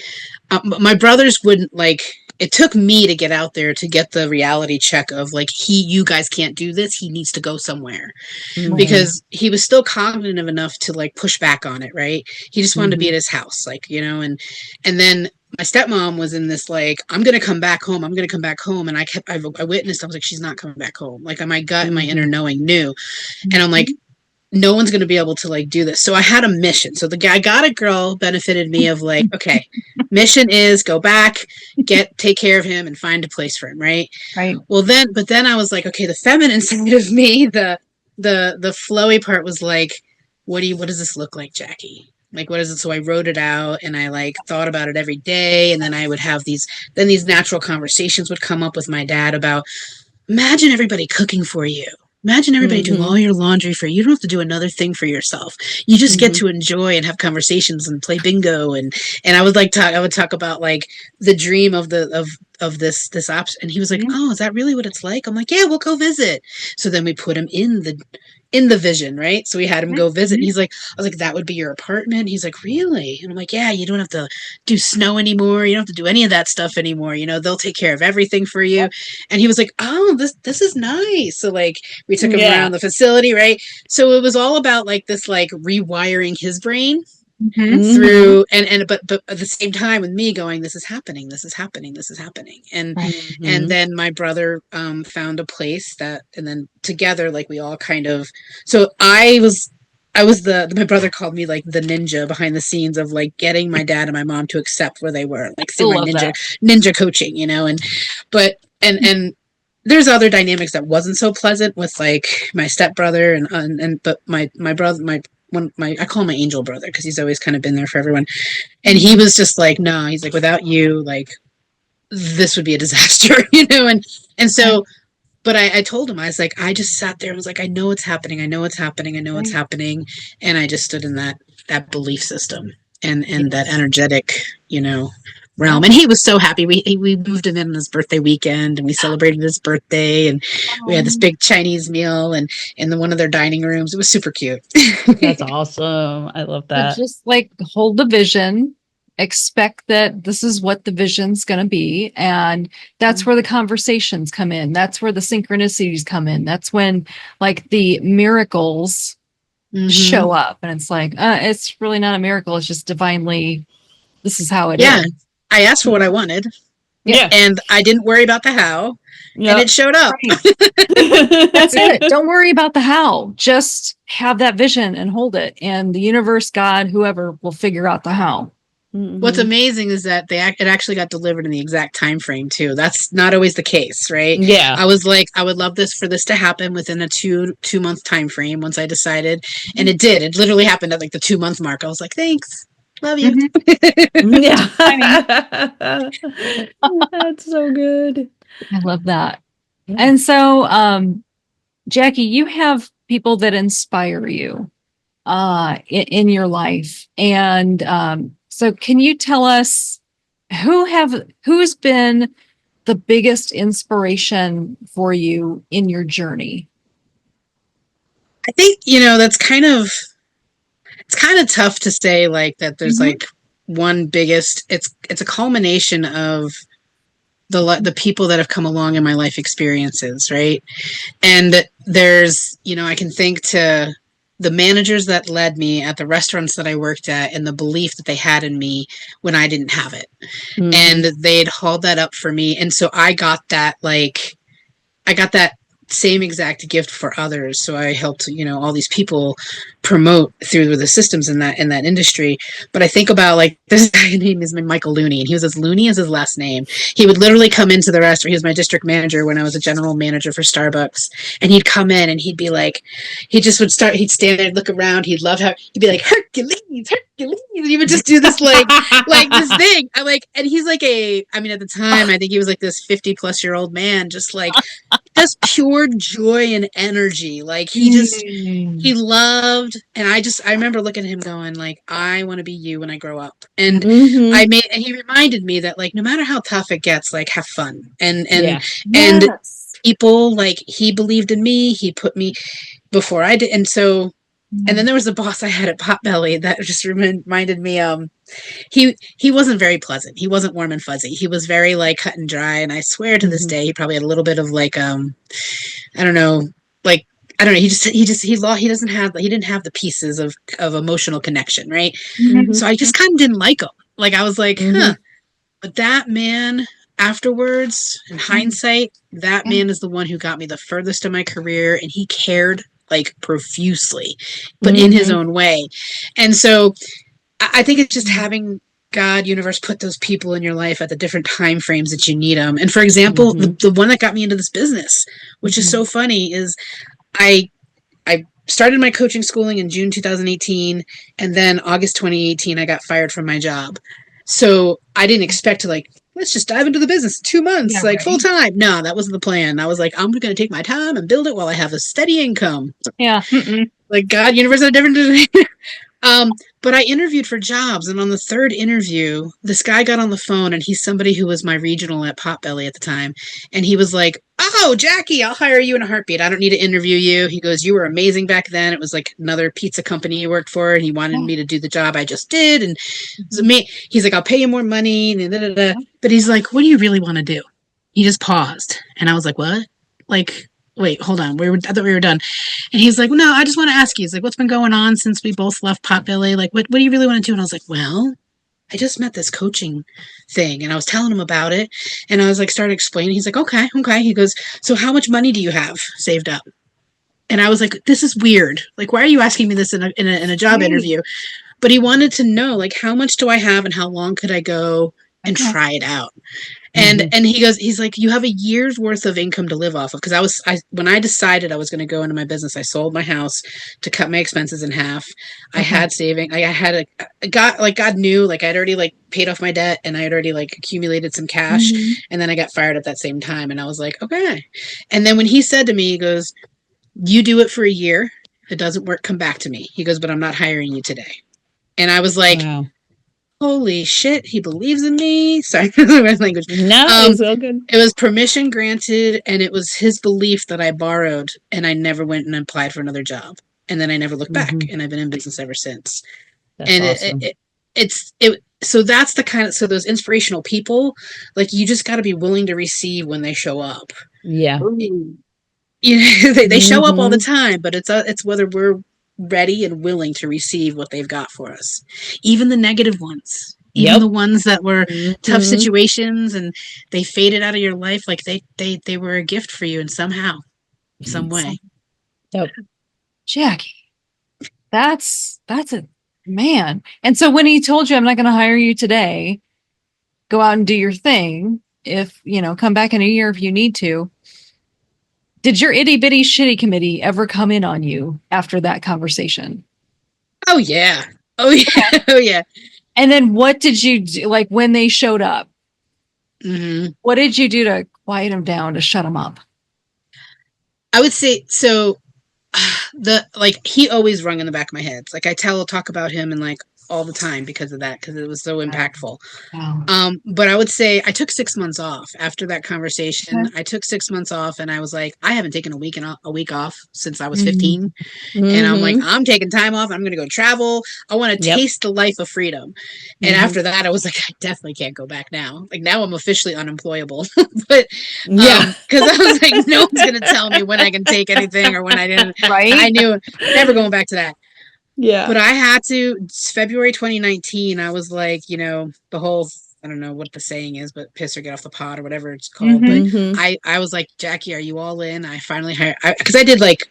My brothers wouldn't, like, it took me to get out there to get the reality check of like, you guys can't do this. He needs to go somewhere because he was still confident enough to like push back on it. Right. He just wanted to be at his house, like, you know, and then my stepmom was in this, like, I'm going to come back home. I'm going to come back home. And I witnessed, I was like, she's not coming back home. Like, my gut and my inner knowing knew. And I'm like, no one's going to be able to like do this. So I had a mission. So the guy got it girl benefited me of like, okay, mission is go back, take care of him and find a place for him. Right. Well, but then I was like, okay, the feminine side of me, the flowy part was like, what does this look like, Jackie? Like, what is it? So I wrote it out and I like thought about it every day. And then I would have these natural conversations would come up with my dad about, imagine everybody cooking for you. Imagine everybody doing all your laundry for you. You don't have to do another thing for yourself. You just get to enjoy and have conversations and play bingo. And I would talk about like the dream of this option. And he was like, oh, is that really what it's like? I'm like, yeah, we'll go visit. So then we put him in the vision, right? So we had him go visit. And I was like, that would be your apartment? He's like, really? And I'm like, yeah, you don't have to do snow anymore. You don't have to do any of that stuff anymore. They'll take care of everything for you. And he was like, oh, this is nice. So like we took him around the facility, right? So it was all about like this, like rewiring his brain through but at the same time with me going, this is happening. And then my brother found a place and then together, like we all kind of, so I was my brother called me like the ninja behind the scenes of like getting my dad and my mom to accept where they were, like through my ninja coaching, and there's other dynamics that wasn't so pleasant with like my stepbrother but my brother, I call him my angel brother because he's always kind of been there for everyone. And he was just like, no, he's like, without you, like this would be a disaster, and so, but I told him, I was like, I just sat there and was like, I know it's happening. And I just stood in that belief system and that energetic, realm. And he was so happy. We moved him in on his birthday weekend and we celebrated his birthday and we had this big Chinese meal and in one of their dining rooms. It was super cute.
That's awesome. I love that.
But just like hold the vision, expect that this is what the vision's going to be. And that's where the conversations come in. That's where the synchronicities come in. That's when like the miracles show up. And it's like, it's really not a miracle. It's just divinely, this is how it is.
I asked for what I wanted.
Yeah.
And I didn't worry about the how. Yep. And it showed up.
Right. That's it. Don't worry about the how. Just have that vision and hold it. And the universe, God, whoever will figure out the how.
What's amazing is that it actually got delivered in the exact time frame too. That's not always the case, right?
Yeah.
I was like, I would love for this to happen within a 2-month time frame once I decided. And it did. It literally happened at like the 2-month mark. I was like, thanks. Love you.
Yeah. That's so good.
I love that. Yeah. And so, Jackie, you have people that inspire you in your life. And so can you tell us who's been the biggest inspiration for you in your journey?
I think, that's it's kind of tough to say like that there's like one biggest, it's a culmination of the people that have come along in my life experiences, right? And there's, I can think to the managers that led me at the restaurants that I worked at and the belief that they had in me when I didn't have it. And they'd hauled that up for me. And so I got that same exact gift for others. So I helped, all these people promote through the systems in that industry. But I think about like this guy name is Michael Looney, and he was as loony as his last name. He would literally come into the restaurant. He was my district manager when I was a general manager for Starbucks, and he'd come in and he'd be like, he'd stand there and look around. He'd be like, Hercules. And he would just do this like this thing. And he's like at the time, I think he was like this 50-plus-year-old man, just pure joy and energy. Like he loved, and I remember looking at him going like, I want to be you when I grow up. And and he reminded me that like, no matter how tough it gets, like have fun. And people, like, he believed in me. He put me before I did. And so, and then there was a boss I had at Potbelly that just reminded me, he wasn't very pleasant. He wasn't warm and fuzzy. He was very like cut and dry. And I swear to this day, he probably had a little bit of like, I don't know. He didn't have the pieces of emotional connection. Right. So I just kind of didn't like him. Like, I was like, but that man afterwards, in hindsight, that man is the one who got me the furthest in my career. And he cared like profusely, but in his own way. And so I think it's just having God, universe, put those people in your life at the different time frames that you need them. And for example, the one that got me into this business, which is so funny, is I started my coaching schooling in June 2018, and then August 2018, I got fired from my job. So I didn't expect to like let's just dive into the business 2 months,
Yeah,
like
right.
full time. No, that wasn't the plan. I was like, I'm going to take my time and build it while I have a steady income.
Yeah. Mm-mm.
Like, God, universe had a different. But I interviewed for jobs, and on the third interview, this guy got on the phone, and he's somebody who was my regional at Potbelly at the time, and he was like, "Oh, Jackie, I'll hire you in a heartbeat. I don't need to interview you." He goes, "You were amazing back then. It was like another pizza company he worked for, and he wanted me to do the job I just did, and it was me." He's like, "I'll pay you more money." And da, da, da. But he's like, "What do you really want to do?" He just paused, and I was like, "What?" Like, wait, hold on. I thought we were done. And he's like, well, no, I just want to ask you. He's like, what's been going on since we both left Potbelly? Like, what do you really want to do? And I was like, well, I just met this coaching thing. And I was telling him about it. And I was like, started explaining. He's like, okay. He goes, so how much money do you have saved up? And I was like, this is weird. Like, why are you asking me this in a job interview? But he wanted to know, like, how much do I have and how long could I go and try it out? And he's like, you have a year's worth of income to live off of. Because when I decided I was going to go into my business, I sold my house to cut my expenses in half. I had saving. I had God knew, like, I'd already like paid off my debt, and I had already like accumulated some cash. And then I got fired at that same time, and I was like, okay. And then when he said to me, he goes, you do it for a year. If it doesn't work, come back to me. He goes, but I'm not hiring you today. And I was like,
Wow.
holy shit, he believes in me. Sorry for the language.
No, it's all good.
It was permission granted, and it was his belief that I borrowed, and I never went and applied for another job. And then I never looked back, and I've been in business ever since.
That's
and
awesome.
So that's the kind of, so those inspirational people, like, you just got to be willing to receive when they show up.
Yeah.
You know, they show up all the time, but it's whether we're ready and willing to receive what they've got for us, even the negative ones, even the ones that were tough situations and they faded out of your life. Like they were a gift for you in some way.
Yep.
Jackie, that's a man. And so when he told you, I'm not going to hire you today, go out and do your thing. If, come back in a year if you need to. Did your itty bitty shitty committee ever come in on you after that conversation?
Oh yeah. Oh yeah.
And then what did you do? Like, when they showed up, what did you do to quiet them down, to shut them up?
I would say, so he always rung in the back of my head. Like, I talk about him and like all the time because of that, because it was so impactful.
Wow.
But I would say I took 6 months off after that conversation. I took 6 months off, and I was like, I haven't taken a week off since I was 15. And I'm like, I'm taking time off. I'm going to go travel. I want to taste the life of freedom. And after that, I was like, I definitely can't go back now. Like, now I'm officially unemployable. But because I was like, no one's going to tell me when I can take anything or when I didn't.
Right.
I knew never going back to that.
Yeah.
But I had to, February 2019, I was like, the whole, I don't know what the saying is, but piss or get off the pot or whatever it's called. But I was like, Jackie, are you all in? I finally hired, because I did like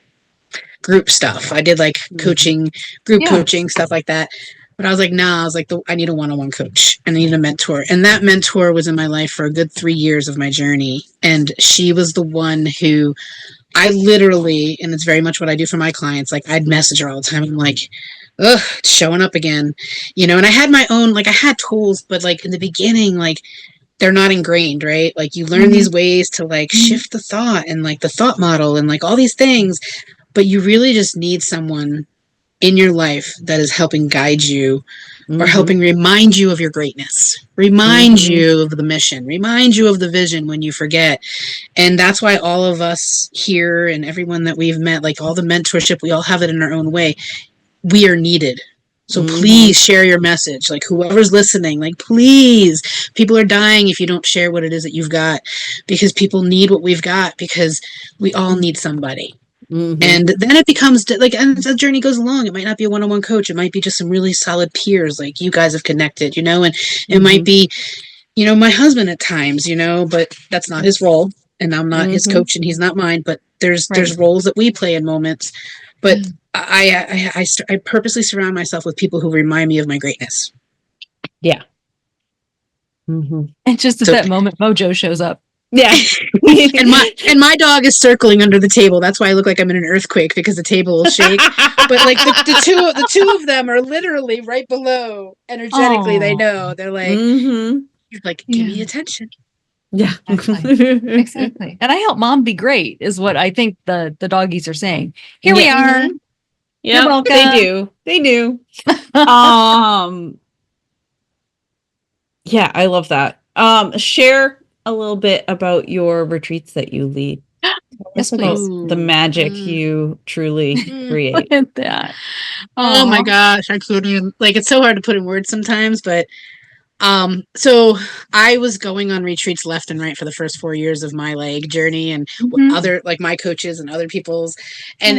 group stuff. I did like coaching, group coaching, stuff like that. But I was like, nah, I was like, I need a one-on-one coach, and I need a mentor. And that mentor was in my life for a good 3 years of my journey. And she was the one who I literally, and it's very much what I do for my clients, like, I'd message her all the time. I'm like, ugh, it's showing up again, and I had my own, like, I had tools, but like in the beginning, like, they're not ingrained, right? Like, you learn these ways to like shift the thought and like the thought model and like all these things, but you really just need someone in your life that is helping guide you or helping remind you of your greatness, remind you of the mission, remind you of the vision when you forget. And that's why all of us here and everyone that we've met, like all the mentorship, we all have it in our own way. We are needed. So please share your message. Like, whoever's listening, like, please, people are dying if you don't share what it is that you've got, because people need what we've got, because we all need somebody. And then it becomes like, and the journey goes along. It might not be a one-on-one coach. It might be just some really solid peers, like you guys have connected, and it might be, my husband at times, but that's not his role, and I'm not his coach, and he's not mine. But there's roles that we play in moments. But I purposely surround myself with people who remind me of my greatness.
Yeah.
And just at that moment, Mojo shows up.
Yeah.
and my dog is circling under the table. That's why I look like I'm in an earthquake, because the table will shake. But like the two of them are literally right below. Energetically, they know. They're like, He's like, give me
Yeah.
attention.
Yeah.
Exactly. And I help mom be great is what I think the doggies are saying. Here we
Yeah.
are.
Yeah,
welcome.
they do. They do. Um, yeah, I love that. Share a little bit about your retreats that you lead.
Yes,
Tell us
please.
about the magic you truly create.
Look at that.
Oh my
Aw.
gosh, I couldn't even, like, it's so hard to put in words sometimes, but so I was going on retreats left and right for the first 4 years of my like journey, and
Mhm.
other like my coaches and other people's, and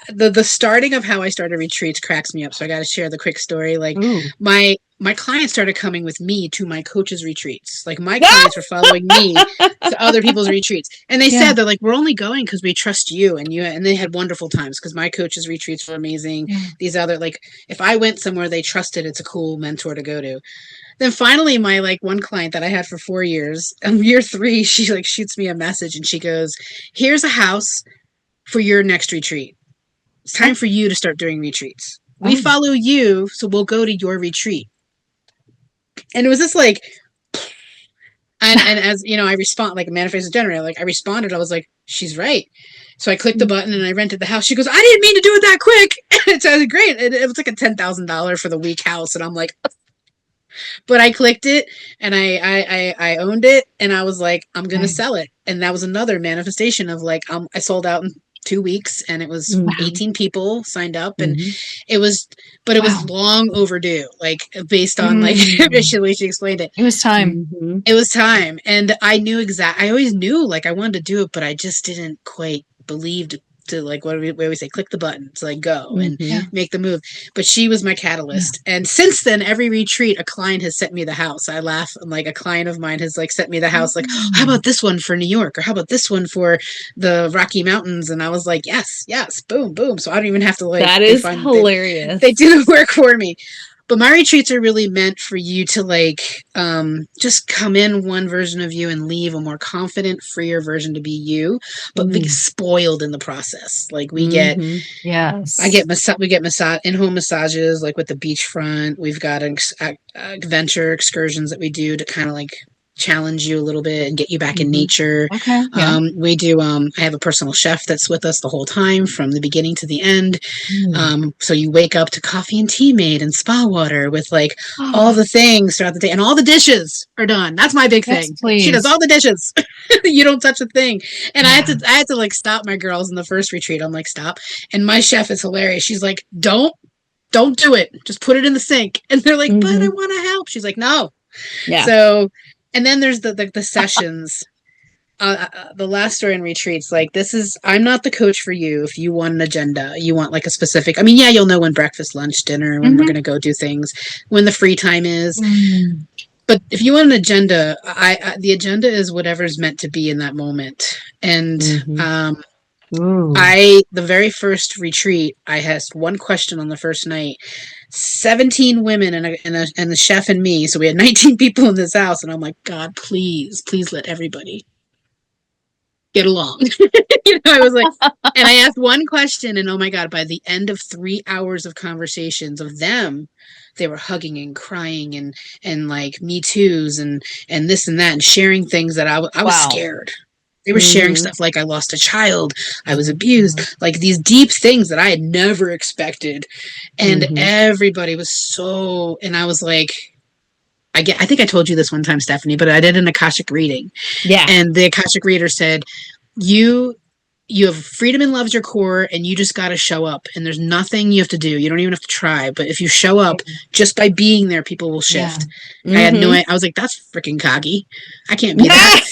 the starting of how I started retreats cracks me up. So I got to share the quick story. Like
Ooh.
my clients started coming with me to my coaches retreats. Like my clients were following me to other people's retreats, and they said, they're like, we're only going because we trust you, and they had wonderful times because my coaches retreats were amazing.
Yeah.
These other, like, if I went somewhere they trusted, it's a cool mentor to go to. Then finally, my like one client that I had for 4 years, year 3, she like shoots me a message and she goes, "Here's a house for your next retreat. It's time for you to start doing retreats. We follow you, so we'll go to your retreat." And it was just like, and as you know, I respond like a manifested generator. Like I responded, I was like, "She's right." So I clicked the button and I rented the house. She goes, "I didn't mean to do it that quick." It sounded great. It was like a $10,000 for the week house, and I'm like, but I clicked it and I owned it, and I was like, I'm gonna sell it. And that was another manifestation of like, I sold out in 2 weeks, and it was 18 people signed up, and it was, but it was long overdue, like based on like the way she explained it.
It was time.
It was time, and I knew I always knew like I wanted to do it, but I just didn't quite believe to like what we always say, click the button to like go and make the move. But she was my catalyst. And since then, every retreat a client has sent me the house. I laugh. I'm like, a client of mine has like sent me the house, like, how about this one for New York, or how about this one for the Rocky Mountains? And I was like, yes, boom, boom. So I don't even have to like,
that is hilarious.
They do the work for me. But my retreats are really meant for you to like just come in one version of you and leave a more confident, freer version to be you, but be spoiled in the process. Like we get, we get in-home massages, like with the beachfront. We've got adventure excursions that we do to kind of like challenge you a little bit and get you back in nature. We do I have a personal chef that's with us the whole time from the beginning to the end. So you wake up to coffee and tea made and spa water with like all the things throughout the day, and all the dishes are done. That's my big thing. She does all the dishes. You don't touch a thing. And I had to like stop my girls in the first retreat. I'm like, stop. And my chef is hilarious. She's like, don't do it. Just put it in the sink. And they're like, but I want to help. She's like, no. So, and then there's the sessions. The last story in retreats, like I'm not the coach for you if you want an agenda, you want like a specific, I mean, you'll know when breakfast, lunch, dinner, when we're going to go do things, when the free time is. But if you want an agenda, the agenda is whatever's meant to be in that moment. And the very first retreat, I asked one question on the first night. 17 women and the chef and me. So we had 19 people in this house, and I'm like, God, please let everybody get along. I was like, and I asked one question, and oh my God, by the end of 3 hours of conversations of them, they were hugging and crying and like me too's and this and that, and sharing things that I was scared. They were sharing stuff like I lost a child, I was abused, like these deep things that I had never expected. And everybody was so, and I was like, I think I told you this one time, Stephanie, but I did an Akashic reading. Yeah. And the Akashic reader said, you have freedom and love's your core, and you just got to show up, and there's nothing you have to do. You don't even have to try, but if you show up just by being there, people will shift. I had no idea. I was like, that's freaking cocky. I can't be that.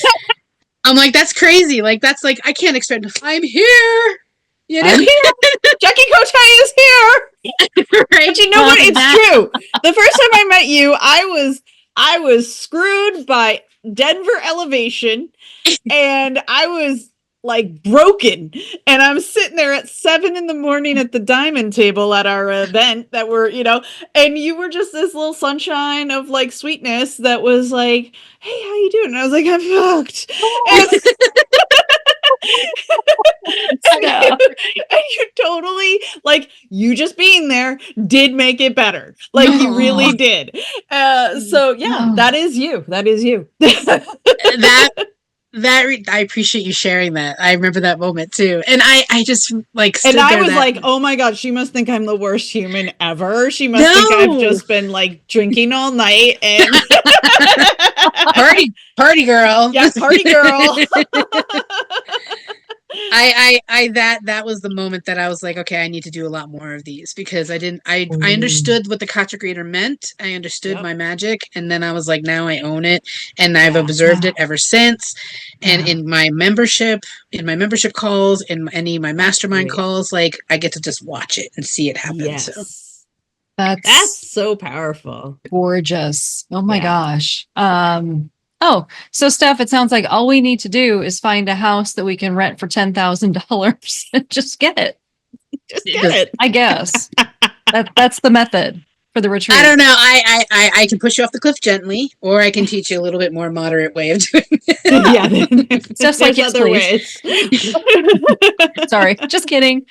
I'm like, that's crazy. Like, that's like, I can't expect, I'm here. You know?
I'm here. Jackie Cote is here. Right? But you know what? It's true. The first time I met you, I was screwed by Denver elevation, and I was like broken. And I'm sitting there at 7 a.m. at the diamond table at our event that we're, and you were just this little sunshine of like sweetness that was like, hey, how you doing? And I was like, I'm fucked.
Yeah.
And you totally, like, you just being there did make it better. Like, you really did. So yeah, that is you. That is you.
that I appreciate you sharing that. I remember that moment too, and I just like stood
And I
there
was
that,
like, oh my God, she must think I'm the worst human ever. She must think I've
No!
just been like drinking all night and
party girl.
yeah, party girl.
That was the moment that I was like, okay, I need to do a lot more of these, because I understood what the Katra Creator meant. I understood
Yep.
my magic, and then I was like, now I own it, and I've
Yeah.
observed it ever since. And
Yeah.
in my membership calls, in any of my mastermind
Great.
calls, like I get to just watch it and see it happen. So
Yes.
That's
That's so powerful.
gorgeous. Oh my
Yeah.
gosh. Oh, so Steph, it sounds like all we need to do is find a house that we can rent for $10,000 and just get it.
Just get it.
I guess that's the method for the retreat.
I don't know. I can push you off the cliff gently, or I can teach you a little bit more moderate way of doing it.
Yeah.
Steph's like, yes,
other
please.
ways.
Sorry, just kidding.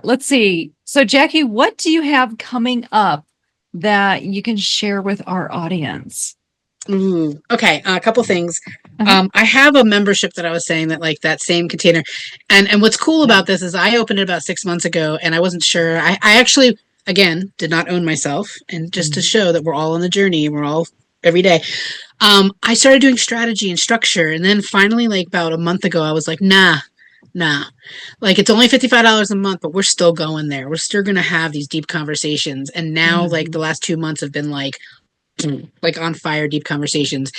Let's see. So Jackie, what do you have coming up that you can share with our audience?
Ooh, okay. A couple things.
Uh-huh.
I have a membership that I was saying that, like, that same container, and what's cool about this is I opened it about 6 months ago, and I wasn't sure. I actually, again, did not own myself, and just to show that we're all on the journey and we're all every day. I started doing strategy and structure, and then finally, like about a month ago, I was like, nah. Like, it's only $55 a month, but we're still going there. We're still going to have these deep conversations. And now, like, the last 2 months have been like on fire, deep conversations.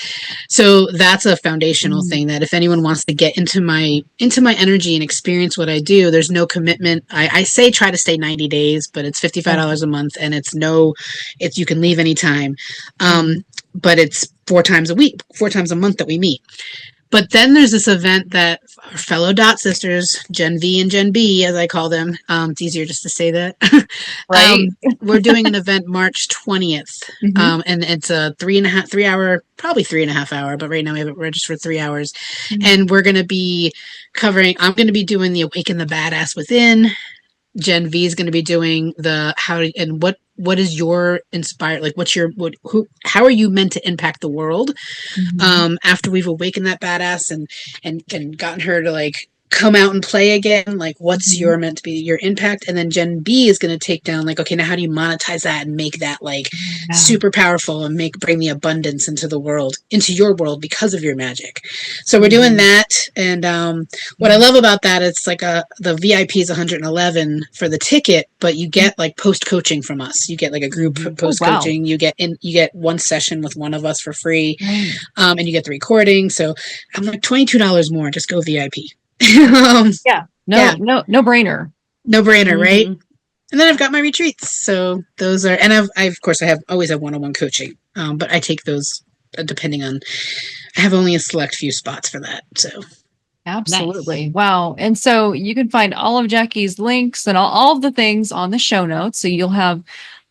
So that's a foundational thing, that if anyone wants to get into my energy and experience what I do, there's no commitment. I say try to stay 90 days, but it's $55 a month, and it's you can leave anytime. But it's 4 times a month that we meet. But then there's this event that our fellow Dot sisters, Gen V and Gen B, as I call them, it's easier just to say that.
Right.
We're doing an event March 20th,
Mhm.
and it's a 3 hour, probably 3.5 hour, but right now we have it registered for 3 hours. And we're going to be I'm going to be doing the Awaken the Badass Within. Gen V is going to be doing the what is your inspired, like how are you meant to impact the world after we've awakened that badass and gotten her to like come out and play again, like what's your meant to be your impact. And then Gen B is going to take down, like, okay, now how do you monetize that and make that like super powerful and bring the abundance into the world, into your world, because of your magic. So we're doing that. And what I love about that, it's like the VIP is 111 for the ticket, but you get like post coaching from us. You get like a group post coaching. You get one session with one of us for free, and you get the recording. So I'm like $22 more. Just go VIP.
No brainer.
No brainer, right? And then I've got my retreats. So those are, and of course I always have one-on-one coaching. But I take those depending on, I have only a select few spots for that. So
Absolutely. Nice. Wow. And so you can find all of Jackie's links and all of the things on the show notes. So you'll have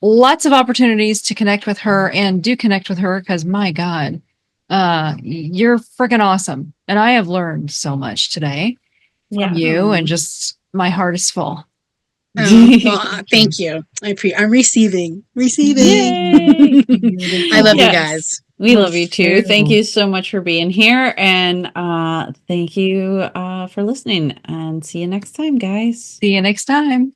lots of opportunities to connect with her, and do connect with her, because my God, you're freaking awesome. And I have learned so much today from you, and just my heart is full.
Well, thank you. I'm receiving.
Yay.
I love you guys.
We love you too. Thank you so much for being here, and thank you for listening, and see you next time, guys.
See you next time.